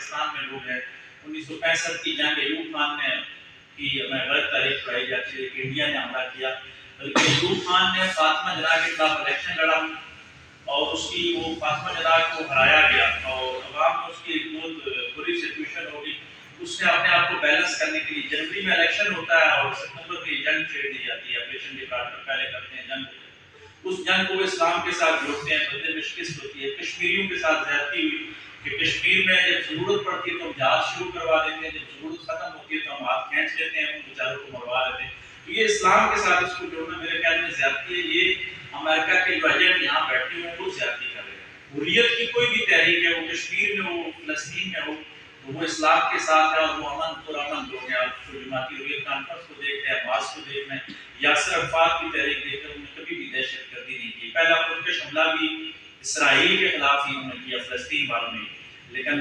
पाकिस्तान में लोग हैं। 1965 की जंग अयूब खान ने की हमें गलत तारीख पढ़ाई जाती है कि इंडिया ने हमला किया, बल्कि अयूब खान ने फातिमा जना के खिलाफ इलेक्शन लड़ा और उसकी वो फातिमा जना को हराया गया और अवाम में उसकी एक बहुत बुरी सिचुएशन हो गई। उसने अपने आप को बैलेंस करने के लिए जनवरी में इलेक्शन होता है और सितंबर में जंग छेड़ दी जाती है। ऑपरेशन डिपार्टमेंट पहले करते हैं जंग, उस जंग को इस्लाम के साथ जोड़ते हैं, बदले में शिकस्त होती है। कश्मीरियों के साथ ज्यादती हुई कि कश्मीर में जब जरूरत पड़ती है तो हम जहाज शुरू करवा देते हैं, जब जरूरत खत्म होती है तो हम हाथ खींच लेते हैं, उन बेचारों को मरवा देते हैं। तो ये इस्लाम के साथ इसको जोड़ना मेरे ख्याल में ज्यादती है। ये अमेरिका के जो एजेंट यहाँ बैठे हुए वो ज्यादती कर रहे हैं। हुर्रियत की कोई भी तहरीक है, वो कश्मीर में हो, फलस्तीन में हो, तो वो इस्लाम के साथ है और वो अमन पुरअमन लोग हैं। आप जो जमाती हुर्रियत कॉन्फ्रेंस को देख रहे हैं, अब्बास को देख रहे हैं, यासिर अरफात की तहरीक देख रहे हैं, उन्होंने कभी भी दहशतगर्दी नहीं की। पहला खुदकश हमला भी इसराइल के खिलाफ ही उन्होंने किया, फलस्तीन वालों ने, लेकिन